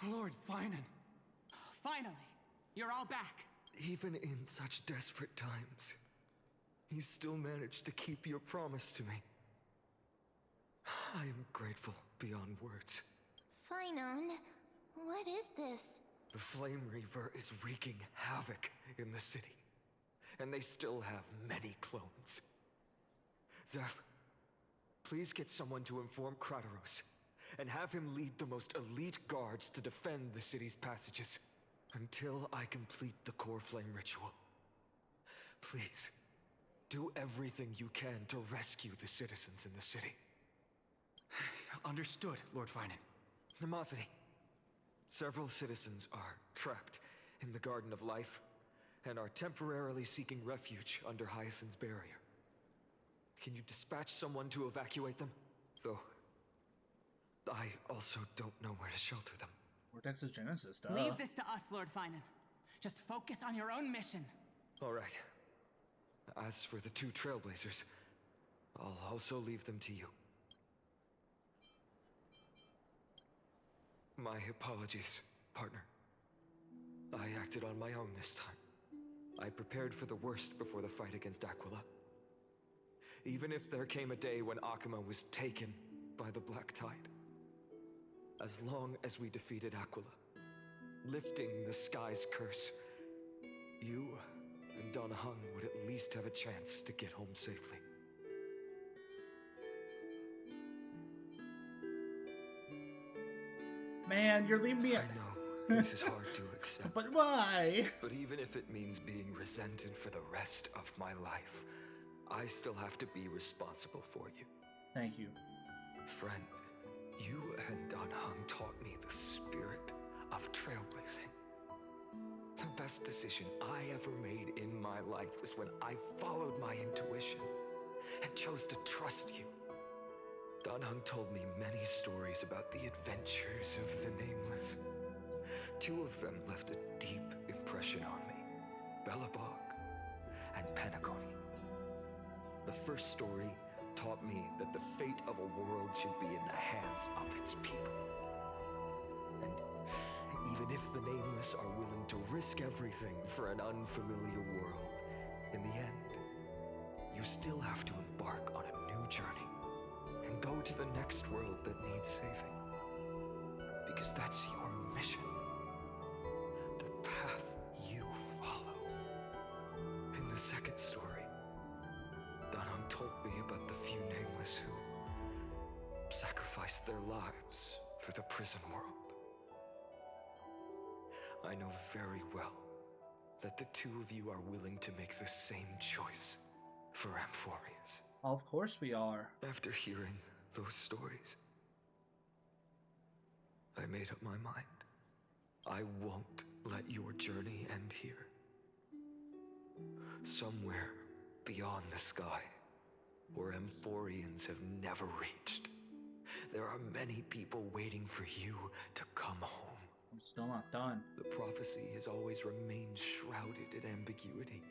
Lord Finan. Finally, you're all back. Even in such desperate times, you still managed to keep your promise to me. I am grateful beyond words. Finan, what is this? The Flame Reaver is wreaking havoc in the city, and they still have many clones. Zeph, please get someone to inform Kratos, and have him lead the most elite guards to defend the city's passages until I complete the core flame ritual. Please, do everything you can to rescue the citizens in the city. Understood, Lord Finan. Nemosity, several citizens are trapped in the Garden of Life and are temporarily seeking refuge under Hyacinth's barrier. Can you dispatch someone to evacuate them? Though, I also don't know where to shelter them. Vortex's Genesis, duh. Leave this to us, Lord Finan. Just focus on your own mission. All right. As for the two Trailblazers, I'll also leave them to you. My apologies, partner. I acted on my own this time. I prepared for the worst before the fight against Aquila. Even if there came a day when Akuma was taken by the Black Tide. As long as we defeated Aquila, lifting the sky's curse, you and Don Hung would at least have a chance to get home safely. Man, you're leaving me. I know, this is hard to accept. But why? But even if it means being resented for the rest of my life, I still have to be responsible for you. Thank you. Friend, you and Don Hung taught me the spirit of trailblazing. The best decision I ever made in my life was when I followed my intuition and chose to trust you. Don Hung told me many stories about the adventures of the Nameless. Two of them left a deep impression on me, Belobog and Penacony. The first story taught me that the fate of a world should be in the hands of its people. And even if the Nameless are willing to risk everything for an unfamiliar world, in the end, you still have to embark on a new journey and go to the next world that needs saving. Because that's your mission. The path you follow. In the second story, Don Hung told me about the few Nameless who sacrificed their lives for the prison world. I know very well that the two of you are willing to make the same choice for Amphorius. Of course we are. After hearing those stories, I made up my mind. I won't let your journey end here. Somewhere beyond the sky, where Amphorians have never reached, there are many people waiting for you to come home. I'm still not done. The prophecy has always remained shrouded in ambiguity.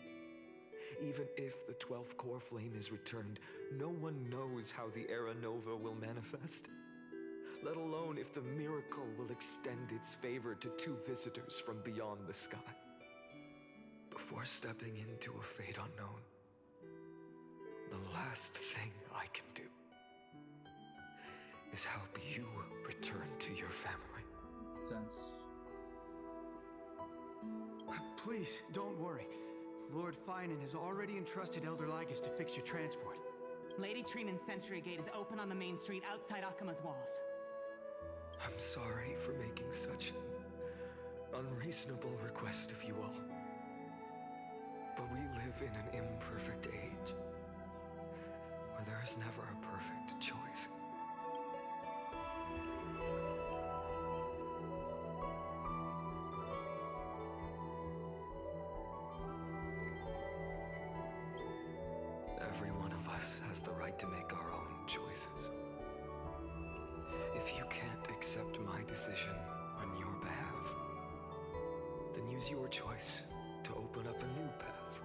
Even if the 12th core flame is returned, no one knows how the Era Nova will manifest. Let alone if the miracle will extend its favor to two visitors from beyond the sky. Before stepping into a fate unknown, the last thing I can do is help you return to your family. Sense. Please, don't worry. Lord Finan has already entrusted Elder Lygus to fix your transport. Lady Trina's Sentry Gate is open on the main street outside Akuma's walls. I'm sorry for making such an unreasonable request of you all. But we live in an imperfect age, where there is never a perfect choice. Every one of us has the right to make our own choices. If you can't accept my decision on your behalf, then use your choice to open up a new path.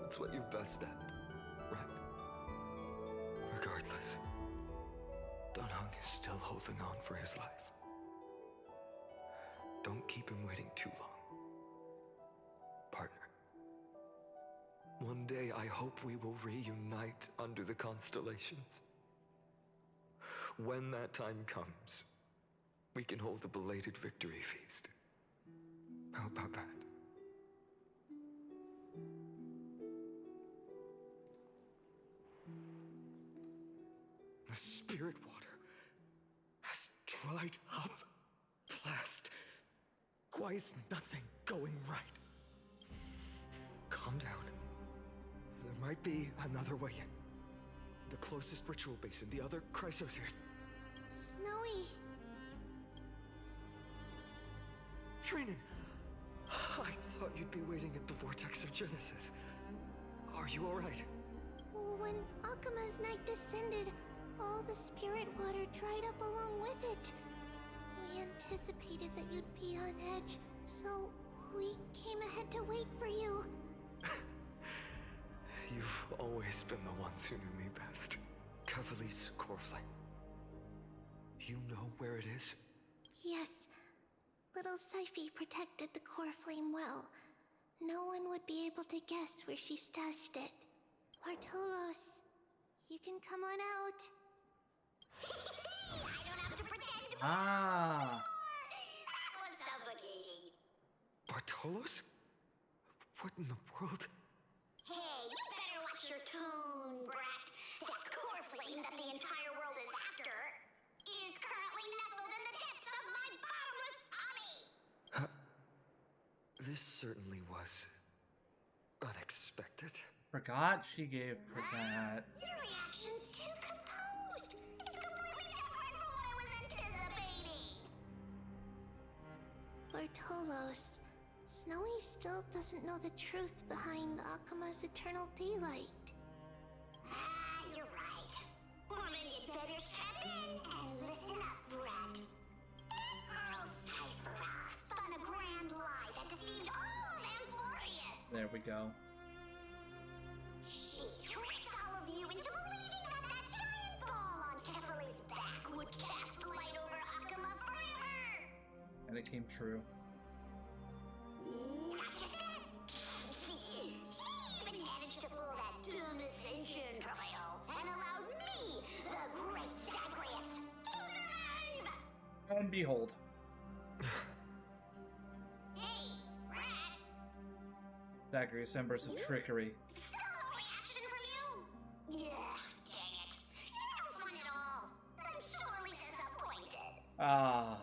That's what you're best at, right? Regardless, Don Hung is still holding on for his life. Don't keep him waiting too long. Partner. One day I hope we will reunite under the constellations. When that time comes, we can hold a belated victory feast. How about that? The spirit water has dried up. Blast. Why is nothing going right? Calm down. There might be another way in. The closest ritual basin, the other chrysospheres. Snowy. Trinan! I thought you'd be waiting at the vortex of Genesis. Are you alright? When Akuma's night descended, all the spirit water dried up along with it. We anticipated that you'd be on edge, so we came ahead to wait for you. You've always been the ones who knew me best. Cavali's core flame. You know where it is? Yes. Little Syphi protected the core flame well. No one would be able to guess where she stashed it. Bartolos, you can come on out. I don't have to pretend to be Ah. That was suffocating. Bartolos? What in the world? Hey, you better watch your tone, brat. That core flame that the entire world is after is currently nestled in the depths of my bottomless tummy. This certainly was unexpected. Forgot she gave her that. Your reaction's too composed. It's completely different from what I was anticipating. Bartolos, Snowy still doesn't know the truth behind Akuma's eternal daylight. You're right. Well, then you'd better strap in and listen up, brat. That girl Cyphera spun a grand lie that deceived all of Amphorius. There we go. She tricked all of you into believing that that giant ball on Kefali's back would cast light over Akuma forever. And it came true. Not just that. She even managed to pull that dumb ascension trial and allowed me, the great Zagreus, to survive. And behold. Hey, rat. Zagreus embers of trickery. Still no reaction from you? Yeah, dang it. You're no fun at all. I'm sorely disappointed. Ah.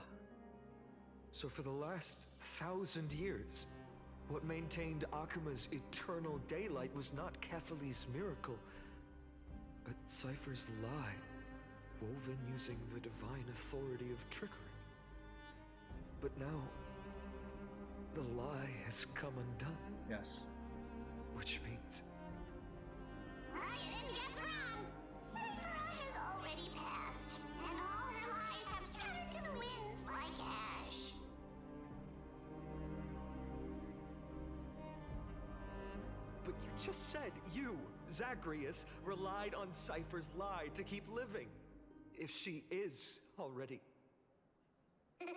So for the last 1,000 years, what maintained Akuma's eternal daylight was not Kefali's miracle, but Cypher's lie, woven using the divine authority of trickery. But now, the lie has come undone, Yes. which means Well, you didn't guess wrong. Cyphera has already passed, and all her lies have scattered to the winds like ash. But you just said you, Zagreus, relied on Cypher's lie to keep living. If she is already. Guess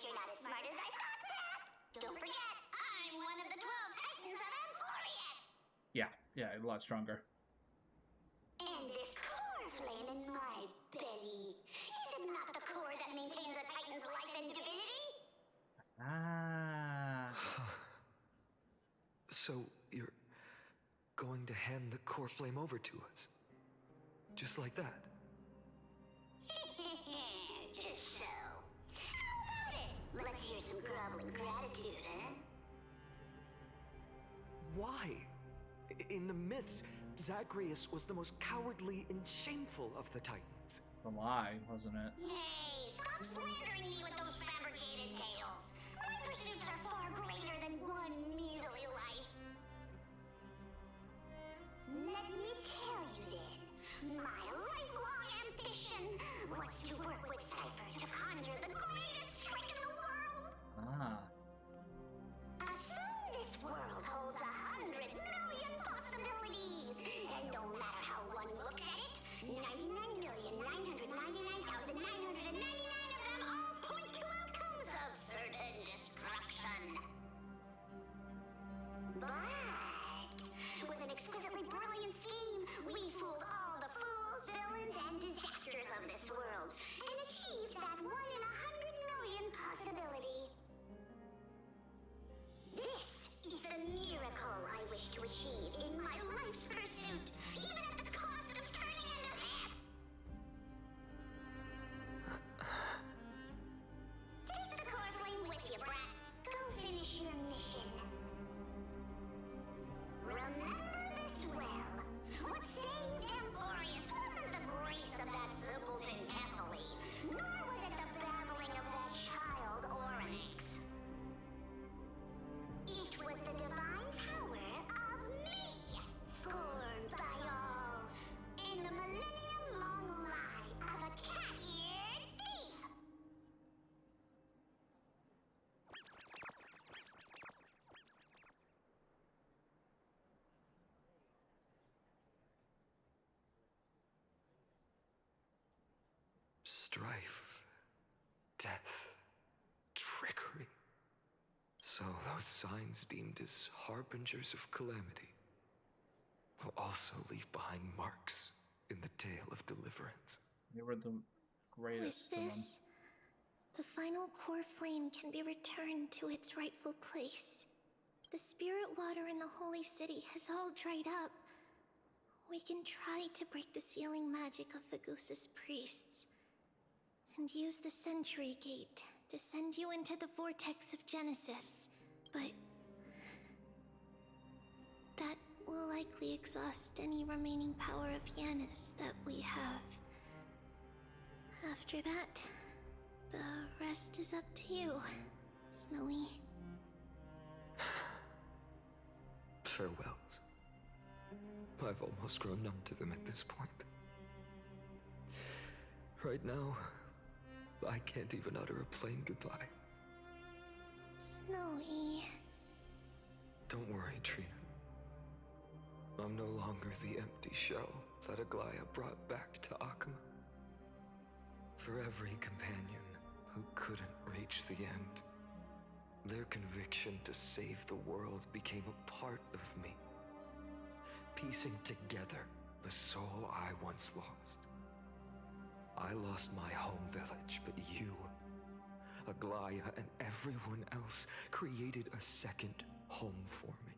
you're not as smart as I thought, Pat. Don't forget, I'm one of the 12 Titans of Amphorius. Yeah, a lot stronger. And this core flame in my belly, is it not the core that maintains a Titan's life and divinity? Ah. So you're going to hand the core flame over to us? Just like that? Just so. How about it? Let's hear some groveling gratitude, huh? Why? In the myths, Zagreus was the most cowardly and shameful of the Titans. The lie, wasn't it? Hey, stop slandering me with those fabricated tales. My pursuits are far greater than one measly life. Let me tell you then, my lifelong ambition was to work with Cypher to conjure the greatest trick in the world. Ah. Assume this world holds 100 million possibilities, and no matter how one looks at it, 99,999,999 strife, death, trickery. So those signs deemed as harbingers of calamity will also leave behind marks in the tale of deliverance. You were the With greatest to them. this, the final core flame can be returned to its rightful place. The spirit water in the holy city has all dried up. We can try to break the sealing magic of Fagusa's priests and use the Century Gate to send you into the vortex of Genesis, but that will likely exhaust any remaining power of Yanis that we have. After that, the rest is up to you, Snowy. Farewells. I've almost grown numb to them at this point. Right now, I can't even utter a plain goodbye. Snowy. Don't worry, Trina. I'm no longer the empty shell that Aglaya brought back to Akuma. For every companion who couldn't reach the end, their conviction to save the world became a part of me, piecing together the soul I once lost. I lost my home village, but you, Aglaya, and everyone else created a second home for me.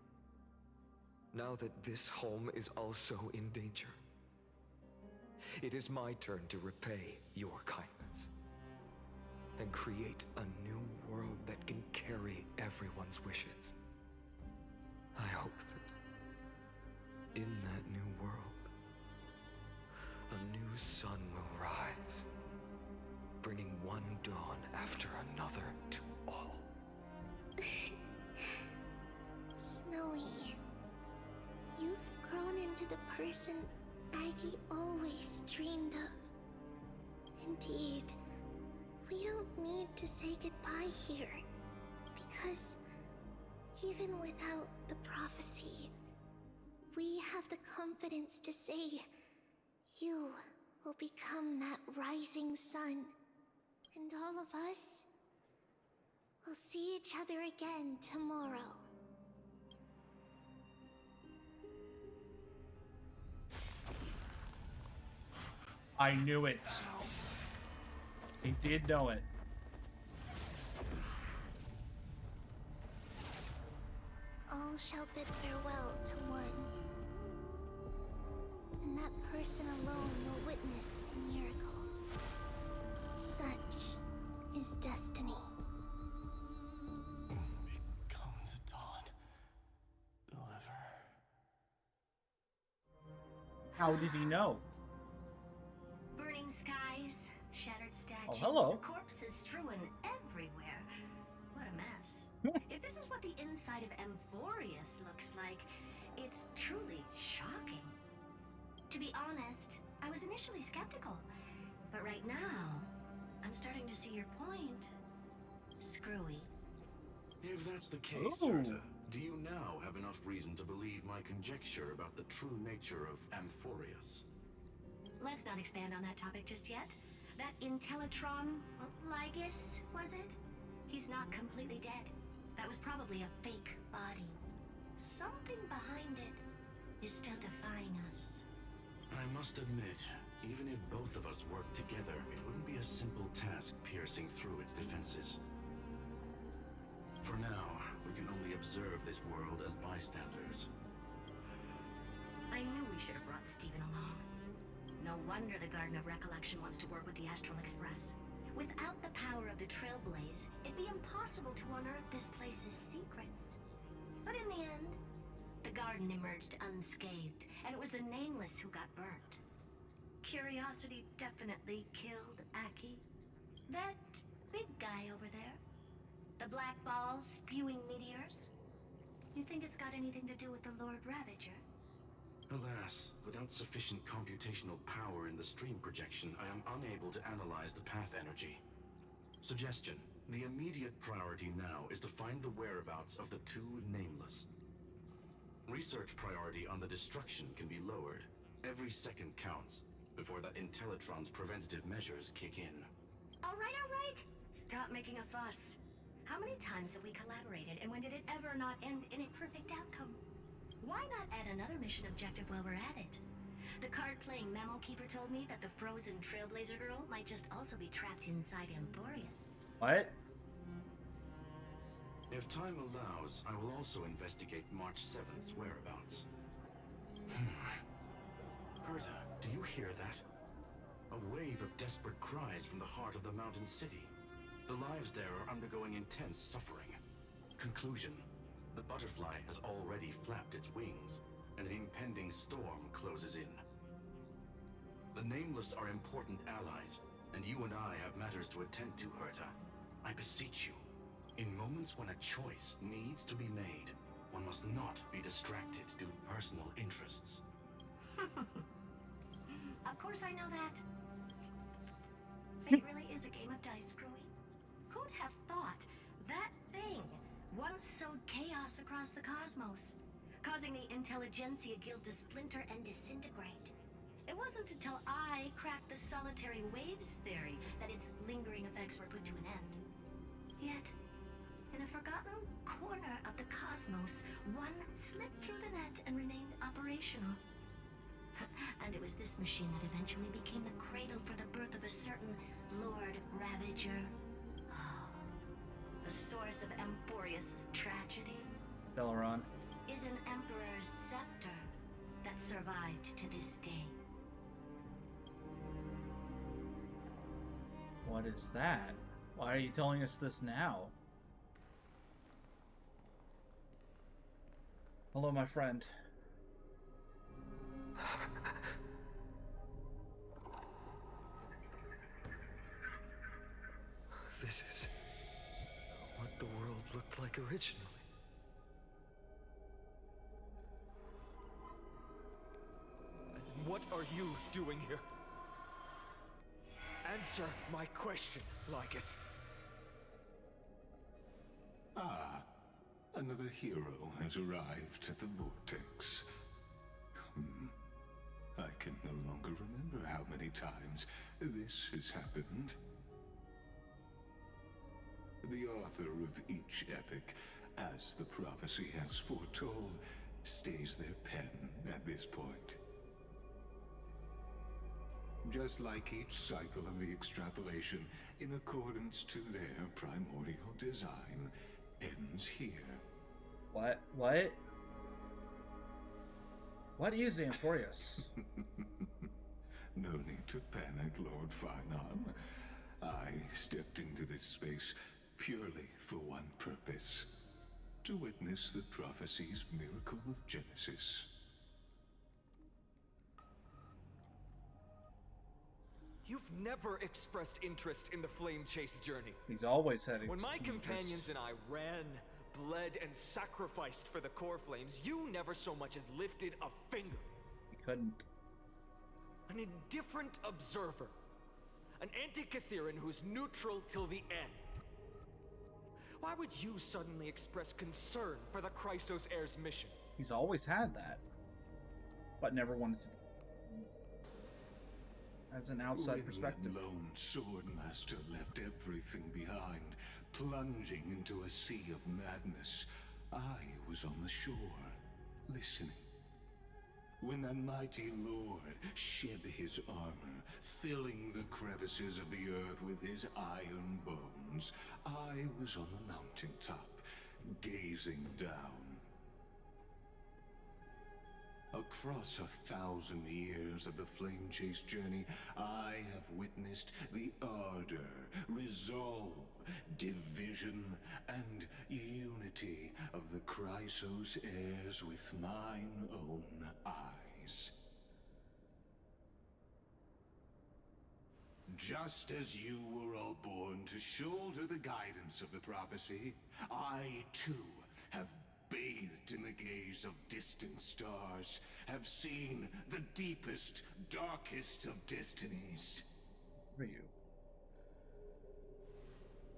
Now that this home is also in danger, it is my turn to repay your kindness and create a new world that can carry everyone's wishes. I hope that in that new world, a new sun will rise, bringing one dawn after another to all. Snowy, you've grown into the person Aggie always dreamed of. Indeed, we don't need to say goodbye here, because even without the prophecy, we have the confidence to say you will become that rising sun, and all of us will see each other again tomorrow. I knew it. He did know it. All shall bid farewell to one, and that person alone will witness the miracle. Such is destiny. Become the dawn. Deliver. How did he know? Burning skies, shattered statues, hello. corpses strewn everywhere. What a mess. If this is what the inside of Amphorius looks like, it's truly shocking. To be honest, I was initially skeptical, but right now, I'm starting to see your point. Screwy. If that's the case, Ooh. Serta, do you now have enough reason to believe my conjecture about the true nature of Amphorius? Let's not expand on that topic just yet. That Intellitron Ligus, was it? He's not completely dead. That was probably a fake body. Something behind it is still defying us. I must admit, even if both of us worked together, it wouldn't be a simple task piercing through its defenses. For now, we can only observe this world as bystanders. I knew we should have brought Steven along. No wonder the Garden of Recollection wants to work with the Astral Express. Without the power of the Trailblaze, it'd be impossible to unearth this place's secrets. But in the end, the garden emerged unscathed, and it was the Nameless who got burnt. Curiosity definitely killed Aki. That big guy over there, the black ball spewing meteors. You think it's got anything to do with the Lord Ravager? Alas, without sufficient computational power in the stream projection, I am unable to analyze the path energy. Suggestion: the immediate priority now is to find the whereabouts of the two Nameless. Research priority on the destruction can be lowered. Every second counts. before that Intellitron's preventative measures kick in. All right. Stop making a fuss. How many times have we collaborated, and when did it ever not end in a perfect outcome? Why not add another mission objective while we're at it? The card-playing memo keeper told me that the frozen Trailblazer girl might just also be trapped inside Emporius. What? If time allows, I will also investigate March 7th's whereabouts. Herta, do you hear that? A wave of desperate cries from the heart of the mountain city. The lives there are undergoing intense suffering. Conclusion. The butterfly has already flapped its wings, and an impending storm closes in. The Nameless are important allies, and you and I have matters to attend to, Herta. I beseech you, in moments when a choice needs to be made, one must not be distracted due to personal interests. Of course I know that. Fate really is a game of dice, Screwy. Who'd have thought that thing once sowed chaos across the cosmos, causing the Intelligentsia Guild to splinter and disintegrate? It wasn't until I cracked the solitary waves theory that its lingering effects were put to an end. Yet, in a forgotten corner of the cosmos, one slipped through the net and remained operational. And it was this machine that eventually became the cradle for the birth of a certain Lord Ravager. Oh, the source of Emporius' tragedy Delaron. is an Emperor's scepter that survived to this day. What is that? Why are you telling us this now? Hello, my friend. This is what the world looked like originally. And what are you doing here? Answer my question, Lycus. Ah, another hero has arrived at the Vortex. I can no longer remember how many times this has happened. The author of each epic, as the prophecy has foretold, stays their pen at this point. Just like each cycle of the extrapolation, in accordance to their primordial design, ends here. What? What is Emporius? No need to panic, Lord Farnham. I stepped into this space purely for one purpose: to witness the prophecy's miracle of Genesis. You've never expressed interest in the Flame Chase journey. He's always had When my interest. companions and I ran, bled, and sacrificed for the core flames, you never so much as lifted a finger. He couldn't. An indifferent observer. An anti-Catheran who's neutral till the end. Why would you suddenly express concern for the Chrysos heir's mission? He's always had that, but never wanted to. As an outside perspective. That lone sword master left everything behind, plunging into a sea of madness, I was on the shore, listening. When that mighty lord shed his armor, filling the crevices of the earth with his iron bones, I was on the mountaintop, gazing down. Across 1,000 years of the Flame Chase journey, I have witnessed the ardor, resolve, division, and unity of the Chrysos heirs with mine own eyes. Just as you were all born to shoulder the guidance of the prophecy, I too have bathed in the gaze of distant stars, have seen the deepest, darkest of destinies. For you.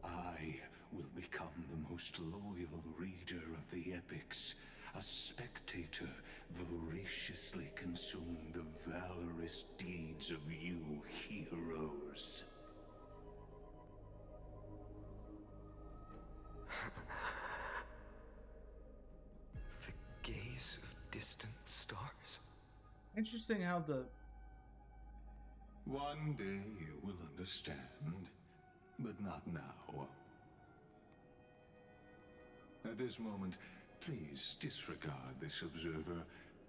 I will become the most loyal reader of the epics. a spectator voraciously consuming the valorous deeds of you heroes. The gaze of distant stars. Interesting how the One day you will understand, but not now. At this moment, please disregard this observer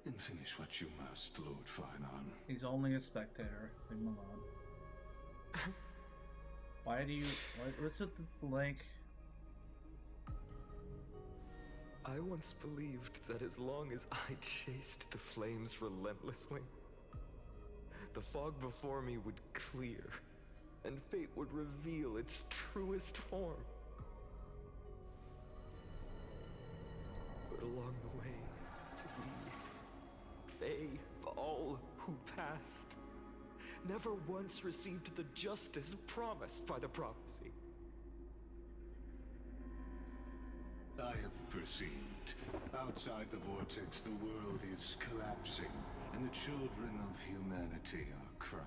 and finish what you must, Lord Finon. he's only a spectator. Leave him alone. Why do you? What's with the blank? I once believed that as long as I chased the flames relentlessly, the fog before me would clear, and fate would reveal its truest form. But along the way, they, all who passed, never once received the justice promised by the prophecy. I have perceived. Outside the vortex, the world is collapsing, and the children of humanity are crying.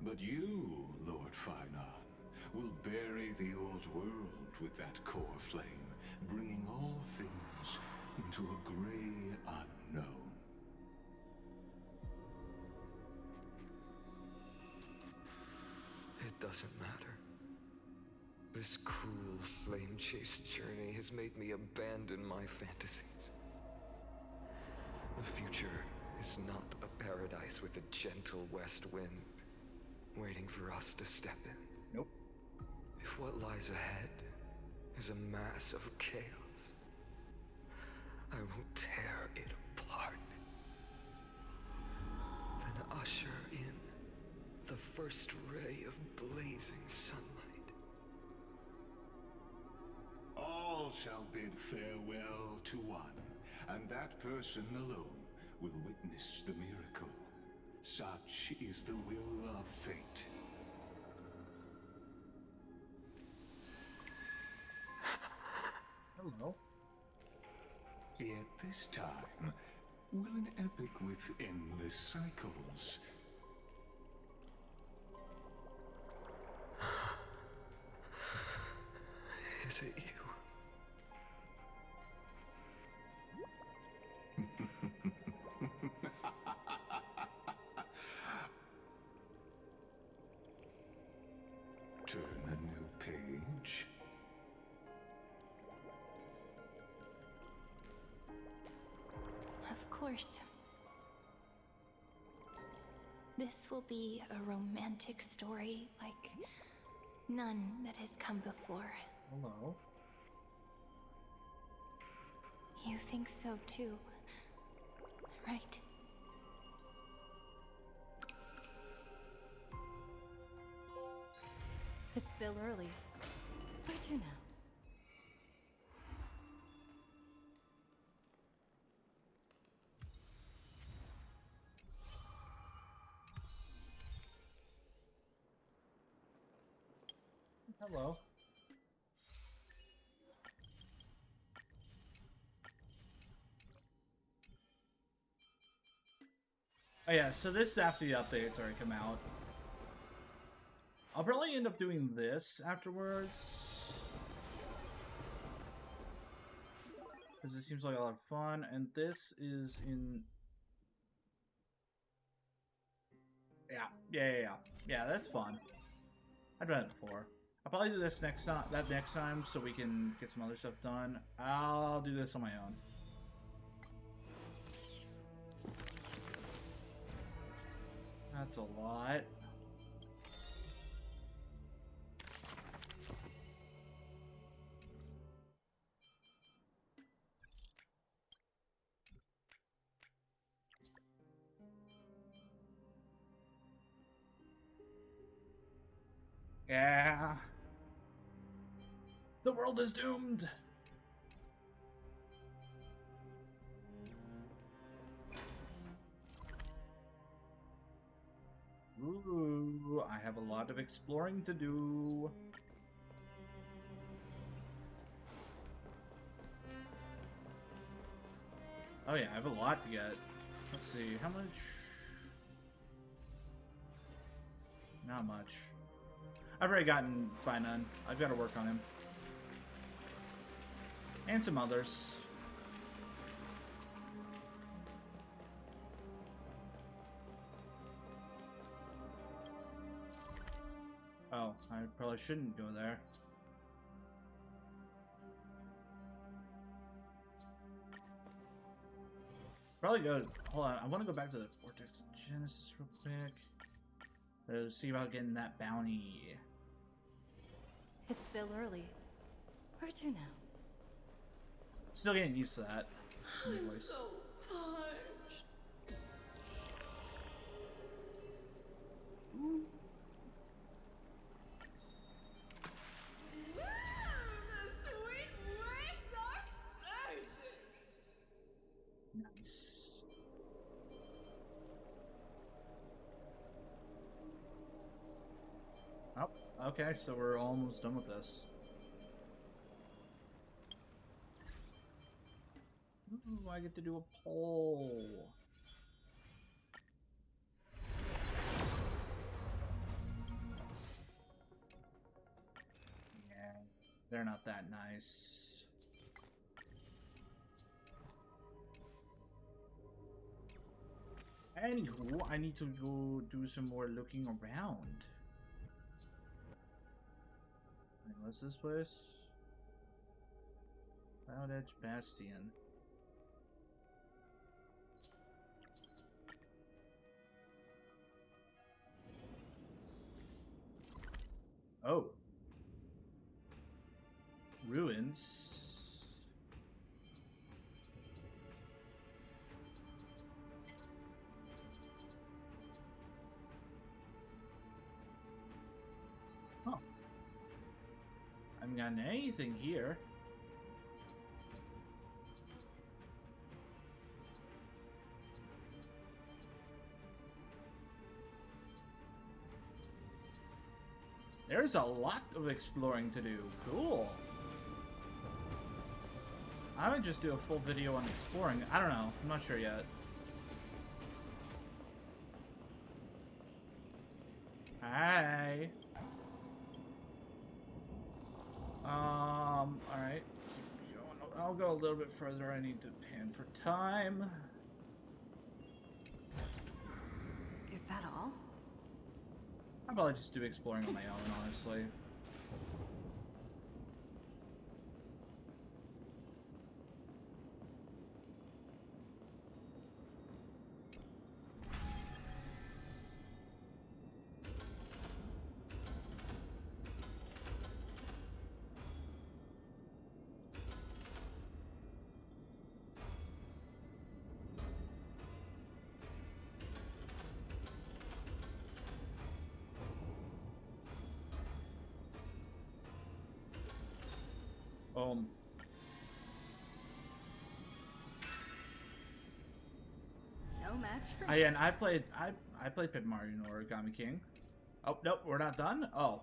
But you, Lord Finon, will bury the old world with that core flame, bringing all things into a gray unknown. It doesn't matter. This cruel flame-chased journey has made me abandon my fantasies. The future is not a paradise with a gentle west wind waiting for us to step in. Nope. If what lies ahead is a mass of chaos, I will tear it apart. Then usher in the first ray of blazing sunlight. All shall bid farewell to one, and that person alone will witness the miracle. Such is the will of fate. Hello. Yet this time, will an epic with endless cycles Is it you? turn a new page? Of course. This will be a romantic story like none that has come before. Hello. You think so too, right? It's still early. Where to now? Hello. Oh yeah, so this is after the update's already come out. I'll probably end up doing this afterwards, because it seems like a lot of fun, and this is in... Yeah, that's fun. I've done it before. I'll probably do this next time, so we can get some other stuff done. I'll do this on my own. That's a lot. Yeah. The world is doomed. Ooh, I have a lot of exploring to do. Oh yeah, I have a lot to get. Let's see, how much? Not much. I've already gotten Finan. I've got to work on him. And some others. Oh, I probably shouldn't go there. Probably go. Hold on, I want to go back to the Vortex Genesis real quick. See about getting that bounty. It's still early. Where to now? Still getting used to that. I'm so parched. The sweet waves are surging. Nice. Oh, okay, so we're almost done with this. Ooh, I get to do a poll. Yeah, they're not that nice. Anywho, I need to go do some more looking around. Wait, what's this place? Cloud Edge Bastion. Oh. Ruins. Huh. I haven't gotten anything here. There's a lot of exploring to do. Cool. I might just do a full video on exploring. I don't know. I'm not sure yet. Hi. Alright. I'll go a little bit further. I need to pan for time. Is that all? I'll probably just do exploring on my own, honestly. No match for And I played Paper Mario and Origami King. Oh nope, we're not done. Oh.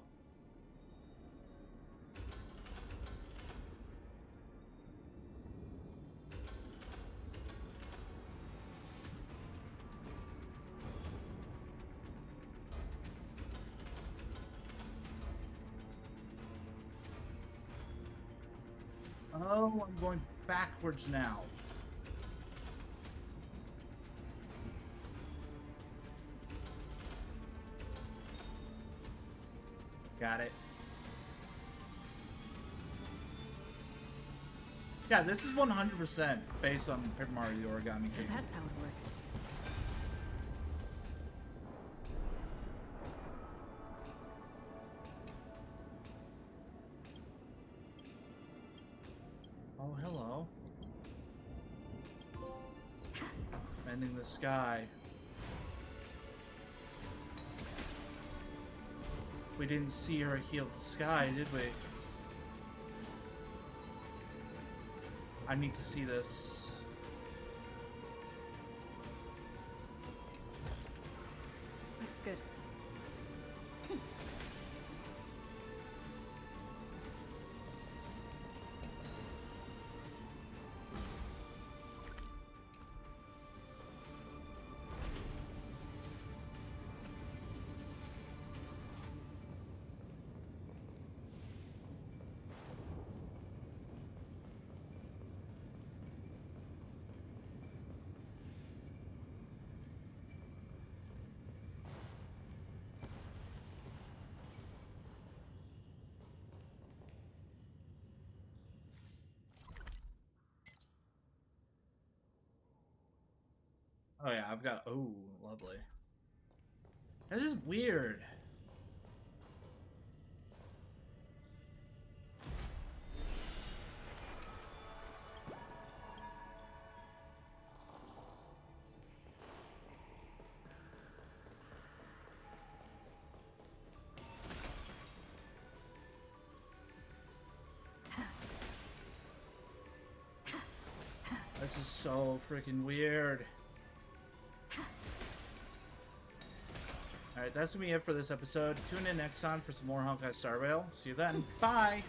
Oh, I'm going backwards now. Got it. Yeah, this is 100% based on Paper Mario the Origami So King. that's how it works. Oh, hello. Mending the sky. We didn't see her heal the sky, did we? I need to see this. Looks good. Oh yeah, I've got. Oh, lovely. This is weird. This is so freaking weird. Alright, that's gonna be it for this episode. Tune in next time for some more Honkai Star Rail. See you then. Bye!